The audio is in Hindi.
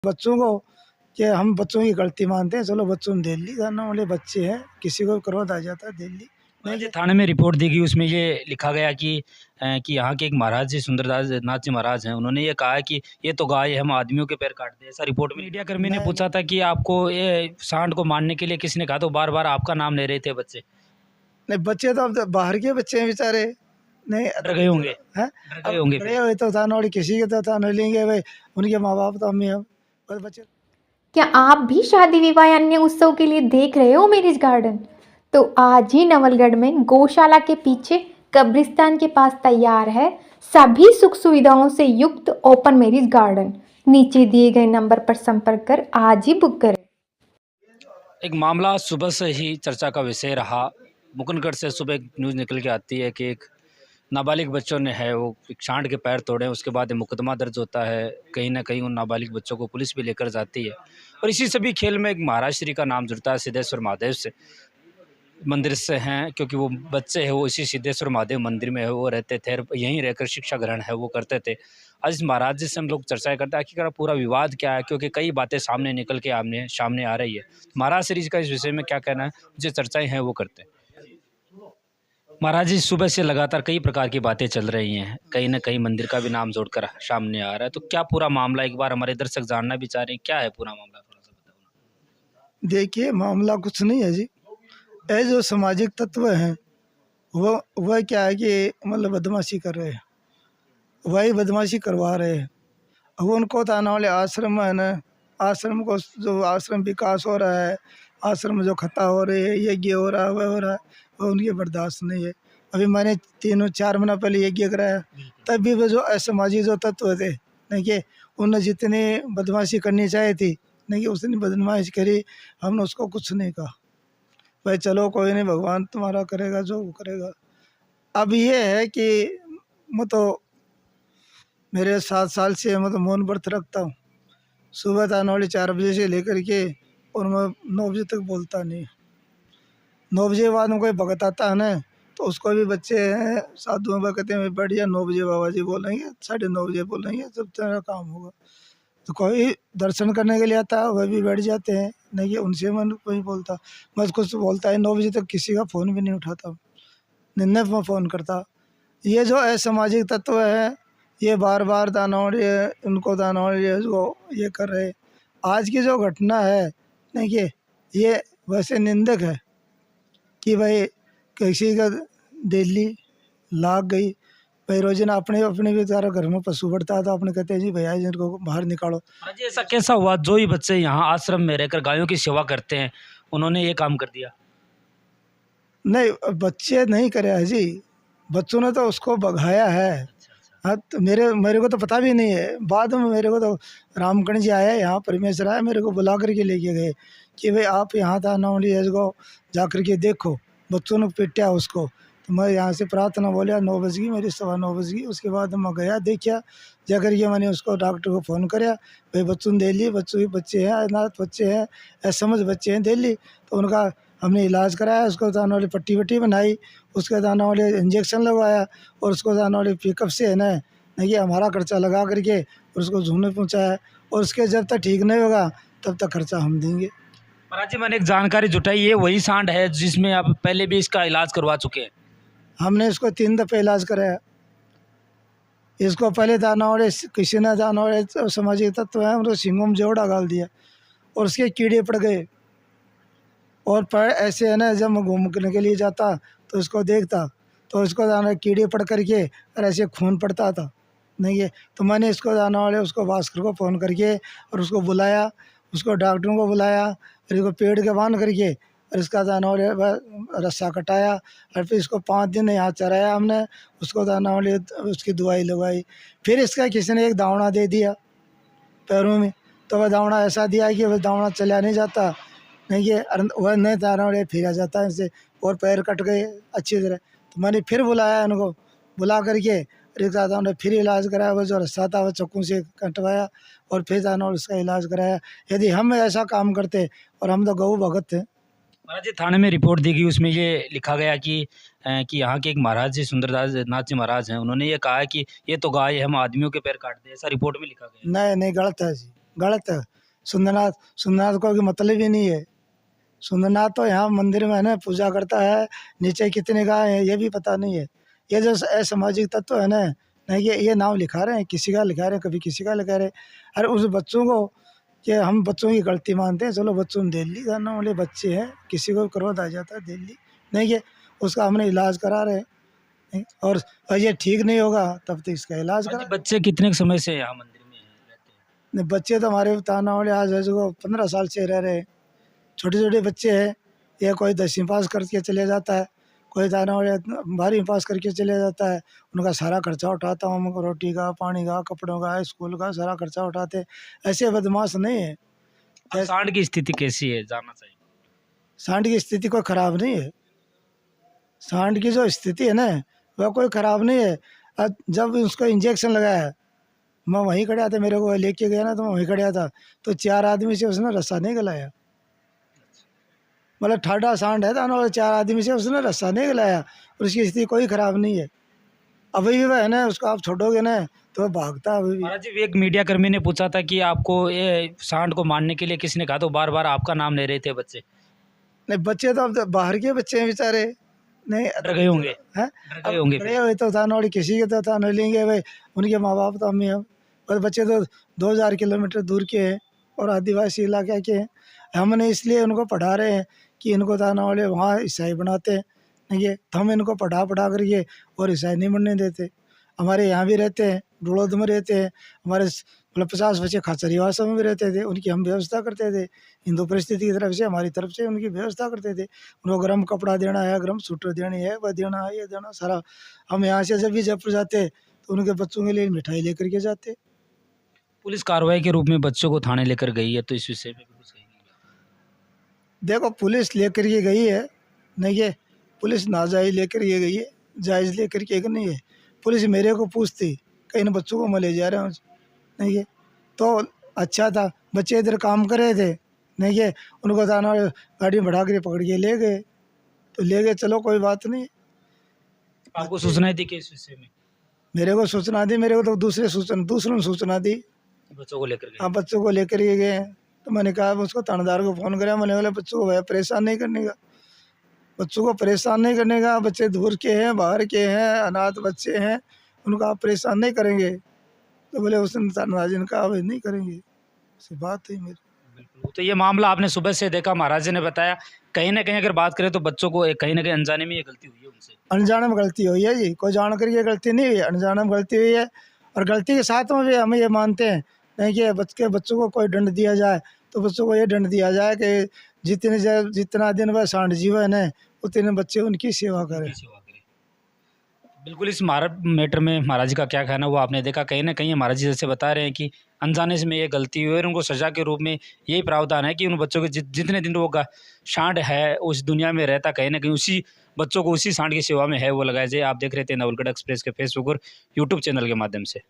बच्चों को कि हम बच्चों की गलती मानते हैं, चलो बच्चों ने दिल्ली जाने वाले बच्चे हैं, किसी को क्रोध आ जाता है दिल्ली नहीं जी कि थाने में रिपोर्ट दी गई, उसमें ये लिखा गया कि यहाँ के एक महाराज जी सुंदरदास नाथ जी महाराज हैं, उन्होंने ये कहा है कि ये तो गाय है, हम आदमियों के पैर काटते हैं। ऐसा रिपोर्ट में मीडिया कर्मी ने नहीं पूछा था कि आपको ये सांड को मारने के लिए किसने कहा, तो बार बार आपका नाम ले रहे थे बच्चे। नहीं, बच्चे तो अब तो बाहर के बच्चे हैं बेचारे, नहीं डर गए होंगे, हैं। डर गए अब होंगे बड़े फिर। हुए तो थाना वाले किसी के तो थाना लेंगे भाई, उनके माँ बाप तो अम्मी हम बस बच्चे। क्या आप भी शादी विवाह या अन्य उत्सव के लिए देख रहे हो मैरिज गार्डन? तो आज ही नवलगढ़ में गौशाला के पीछे कब्रिस्तान के पास तैयार है सभी सुख सुविधाओं से युक्त ओपन मैरिज गार्डन। नीचे दिए गए नंबर पर संपर्क कर आज ही बुक करें। एक मामला सुबह से ही चर्चा का विषय रहा। मुकुंदगढ़ से सुबह एक न्यूज़ निकल के आती है कि एक नाबालिग बच्चों ने है वो एक सांड के पैर तोड़े, उसके बाद मुकदमा दर्ज होता है। कहीं ना कहीं उन नाबालिग बच्चों को पुलिस भी लेकर जाती है, और इसी सभी खेल में एक महाराज श्री का नाम जुड़ता है सिद्धेश्वर महादेव से, मंदिर से हैं, क्योंकि वो बच्चे हैं वो इसी सिद्धेश्वर महादेव मंदिर में है वो रहते थे, और यहीं रहकर शिक्षा ग्रहण है वो करते थे। आज इस महाराज जी से हम लोग चर्चा करते हैं आखिरकार पूरा विवाद क्या है, क्योंकि कई बातें सामने निकल के आमने सामने आ रही है। महाराज श्री का इस विषय में क्या कहना है, जो चर्चाएं हैं वो करते हैं। महाराज जी, सुबह से लगातार कई प्रकार की बातें चल रही हैं, कहीं ना कहीं मंदिर का भी नाम जोड़कर सामने आ रहा है, तो क्या पूरा मामला, एक बार हमारे दर्शक जानना भी चाह रहे हैं, क्या है पूरा मामला, थोड़ा सा बताओ। देखिए मामला कुछ नहीं है जी, ये जो सामाजिक तत्व हैं वह क्या है कि मतलब बदमाशी कर रहे हैं, वही बदमाशी करवा रहे हैं। अब उनको तो आने वाले आश्रम है ना, आश्रम को जो आश्रम विकास हो रहा है, आश्रम जो खता हो रही है, यज्ञ हो रहा है, वह हो रहा है, वह उनकी बर्दाश्त नहीं है। अभी मैंने 3-4 महीना पहले यज्ञ कराया, तब भी वो जो असामाजिक जो तत्व थे नहीं कि उन्हें जितनी बदमाशी करनी चाहिए थी नहीं कि उसने बदमाशी करी, हमने उसको कुछ नहीं कहा, भाई चलो कोई नहीं, भगवान तुम्हारा करेगा जो वो करेगा। अब ये है कि मैं तो मेरे 7 साल से मैं तो मौन व्रत रखता हूँ, सुबह थाने वाले 4 बजे से लेकर के, और मैं 9 बजे तक बोलता नहीं। 9 बजे के बाद में कोई भगत आता है ना, तो उसको भी बच्चे हैं साधुओं में कहते हैं बैठ जा, 9 बजे बाबा जी बोलेंगे, 9:30 बजे बोलेंगे, जब तेरा काम होगा। तो कोई दर्शन करने के लिए आता है, वह भी बैठ जाते हैं, नहीं कि उनसे मैं कोई बोलता, बस कुछ बोलता है। 9 बजे तक किसी का फ़ोन भी नहीं उठाता, निन्ने में फ़ोन करता। ये जो असामाजिक तत्व है, ये बार बार दानौड़ी उनको दानौड़ी जो ये कर रहे। आज की जो घटना है देखिए, ये वैसे निंदक है कि भाई किसी का दिल्ली लाग गई, भाई रोजाना अपने अपने भी तारा घर में पशु बढ़ता था, अपने कहते हैं जी भैया जिनको बाहर निकालो। महाराज जी, ऐसा कैसा हुआ जो ही बच्चे यहाँ आश्रम में रहकर गायों की सेवा करते हैं, उन्होंने ये काम कर दिया? नहीं, बच्चे नहीं करे है जी, बच्चों ने तो उसको भगाया है। हाँ, तो मेरे मेरे को तो पता भी नहीं है, बाद में मेरे को तो रामकर्ण जी आया यहाँ, परमेश्वर आया, मेरे को बुला करके लेके गए कि भाई आप यहाँ था नौली को जा कर के देखो, बच्चों ने पिटा उसको। तो मैं यहाँ से प्रार्थना बोलिया, 9 बज गई मेरी, 9:15 बज गई। उसके बाद मैं गया, देखा, जा कर के मैंने उसको डॉक्टर को फ़ोन कराया, भाई बच्चों ने दे ली, बच्चों के बच्चे हैं, अनाथ बच्चे हैं, असमझ बच्चे हैं, दे ली। तो उनका हमने इलाज कराया, उसको दाना वाली पट्टी वट्टी बनाई, उसके दाना वाले इंजेक्शन लगवाया, और उसको दाना वाले पिकअप से है ना नहीं कि हमारा खर्चा लगा करके और उसको झूने पहुँचाया, और उसके जब तक ठीक नहीं होगा तब तक खर्चा हम देंगे। महाराज जी, मैंने एक जानकारी जुटाई, ये वही सांड है जिसमें आप पहले भी इसका इलाज करवा चुके हैं? हमने इसको 3 दफ़े इलाज कराया। इसको पहले दाना वाले किसी ने दाना वाले सामाजिक तत्व है, उनको सींगों में जोड़ा डाल दिया, और उसके कीड़े पड़ गए, और पैर ऐसे है ना, जब मैं घूमने के लिए जाता तो इसको देखता, तो इसको दाना कीड़े पड़ करके और ऐसे खून पड़ता था नहीं है। तो मैंने इसको दाना वाले उसको भास्कर को फ़ोन करके और उसको बुलाया, उसको डॉक्टरों को बुलाया, और इसको पेड़ के बांध करके और इसका दाना वाले रस्सा कटाया, और फिर इसको 5 दिन यहाँ चराया हमने, उसको दाना वाले उसकी दवाई लगवाई। फिर इसका किसी ने एक दावना दे दिया पैरों में, तो वह दावना ऐसा दिया कि वह दावना चला नहीं जाता नहीं कि वह नहीं दाना वाले फिरा जाता है इससे, और पैर कट गए अच्छी तरह। तो मैंने फिर बुलाया इनको, बुला करके रिक्शा था उन्होंने फिर इलाज कराया, वो जो रस्सा था वो चक्कू से कटवाया, और फिर जाना और उसका इलाज कराया। यदि हम ऐसा काम करते, और हम तो गऊ भगत थे। महाराज जी, थाने में रिपोर्ट दी गई, उसमें ये लिखा गया कि यहाँ के एक महाराज जी सुंदरदास नाथ जी महाराज हैं, उन्होंने ये कहा है कि ये तो गाय है, हम आदमियों के पैर काटते हैं। ऐसा रिपोर्ट में लिखा गया है। नहीं नहीं, गलत है जी, गलत है। सुंदरनाथ सुंदरनाथ को कोई मतलब ही नहीं है। सुंदरनाथ तो यहाँ मंदिर में है ना पूजा करता है, नीचे कितने गाय हैं ये भी पता नहीं है। ये जो असामाजिक तत्व है ना, नहीं ये नाम लिखा रहे हैं, किसी का लिखा रहे हैं, कभी किसी का लिखा रहे हैं। अरे उस बच्चों को कि हम बच्चों की गलती मानते हैं, चलो बच्चों में दिल्ली जाने वाले बच्चे हैं, किसी को क्रोध आ जाता है दिल्ली नहीं, ये उसका हमने इलाज करा रहे हैं नहीं, और ये ठीक नहीं होगा तब तक इसका इलाज आज करा। बच्चे कितने समय से यहाँ मंदिर में रहते हैं? नहीं, बच्चे तो हमारे ताना वाले आज है जो 15 साल से रह रहे हैं। छोटे छोटे बच्चे हैं, ये कोई 10वीं पास करके चले जाता है, कोई ताना वाले 12वीं पास करके चले जाता है। उनका सारा खर्चा उठाता हूँ, उनको रोटी का, पानी का, कपड़ों का, स्कूल का सारा खर्चा उठाते। ऐसे बदमाश नहीं है। अब सांड की स्थिति कैसी है जानना चाहिए। सांड की स्थिति कोई ख़राब नहीं है। सांड की जो स्थिति है ना वह कोई ख़राब नहीं है। जब उसको इंजेक्शन लगाया, मैं वहीं खड़ा था, मेरे को लेके गया ना तो मैं वहीं खड़ा था, तो 4 आदमी से उसने रस्सा नहीं गलाया। मतलब ठाडा सांड है तो 4 आदमी से उसने रस्सा नहीं गलाया, और उसकी स्थिति कोई ख़राब नहीं है। अभी भी वह है ना, उसको आप छोड़ोगे ना तो वह भागता है अभी भी। महाराज जी, एक मीडिया कर्मी ने पूछा था कि आपको ये सांड को मारने के लिए किसने कहा, तो बार बार आपका नाम ले रहे थे बच्चे। नहीं, बच्चे तो अब तो बाहर के बच्चे हैं बेचारे, नहीं डर गए होंगे, हैं, डर गए होंगे बड़े हुए तो था नौड़ी, किसी के तो था नहीं लेंगे भाई, उनके माँ बाप तो अम्मी हम, पर बच्चे तो 2000 किलोमीटर दूर के हैं और आदिवासी इलाके के हैं। हमने इसलिए उनको पढ़ा रहे हैं कि इनको थाना वाले वहाँ ईसाई बनाते हैं, नहीं है तो हम इनको पढ़ा करके और ईसाई नहीं बनने देते। हमारे यहाँ भी रहते हैं, डोड़ोद में रहते हैं, हमारे मतलब 50 बच्चे खाचरीवासा में भी रहते थे, उनकी हम व्यवस्था करते थे। हिंदू परिस्थिति की तरफ से, हमारी तरफ से उनकी व्यवस्था करते थे। उनको गर्म कपड़ा देना है, गर्म स्वेटर देनी है, वह देना है, ये देना सारा। हम यहाँ से जब भी जयपुर जाते तो उनके बच्चों के लिए मिठाई लेकर के जाते। पुलिस कार्रवाई के रूप में बच्चों को थाने लेकर गई है, तो इस विषय में भी कुछ कहेंगे? देखो पुलिस लेकर के गई है, नहीं है पुलिस नाजायज लेकर के गई है, जायज़ लेकर के नहीं है। पुलिस मेरे को पूछती कहीं इन बच्चों को मैं ले जा रहा हूँ, नहीं है तो अच्छा था, बच्चे इधर काम कर रहे थे, नहीं है उनको थाना गाड़ी में बढ़ा कर पकड़ के ले गए, तो ले गए, चलो कोई बात नहीं। आपको सूचना थी कि इस विषय में मेरे को सूचना दी, मेरे को तो दूसरों ने सूचना दी। बच्चों को लेकर गए? हाँ, बच्चों को लेकर के गए, तो मैंने कहा उसको थानेदार को फ़ोन कराया, मैंने बोला बच्चों को भैया परेशान नहीं करने का, बच्चों को परेशान नहीं करने का, बच्चे दूर के हैं, बाहर के हैं, अनाथ बच्चे हैं, उनको आप परेशान नहीं करेंगे। तो बोले उसने थानेदार जी ने कहा भाई नहीं करेंगे, ऐसी बात है मेरी। बिल्कुल। तो ये मामला आपने सुबह से देखा, महाराज जी ने बताया, कहीं ना कहीं अगर बात करें तो बच्चों को कहीं ना कहीं अनजाने में ये गलती हुई है उनसे। अनजाने में गलती हुई है जी, कोई जान करके गलती नहीं हुई है, अनजाने में गलती हुई है। और गलती के साथ में भी हम ये मानते हैं नहीं कि बच्चों को कोई दंड दिया जाए, तो बच्चों को ये दंड दिया जाए कि जितना दिन वह सांड जीवन है उतने बच्चे उनकी सेवा करें। बिल्कुल। इस मैटर में महाराज जी का क्या कहना वो आपने देखा, कहीं ना कहीं महाराज जी जैसे बता रहे हैं कि अनजाने से में ये गलती हुई और उनको सजा के रूप में यही प्रावधान है कि उन बच्चों के जितने दिन वो सांड है उस दुनिया में रहता, कहीं ना कहीं उसी बच्चों को उसी सांड की सेवा में है वो लगाया जाए। आप देख रहे थे नवलगढ़ एक्सप्रेस के फेसबुक और यूट्यूब चैनल के माध्यम से।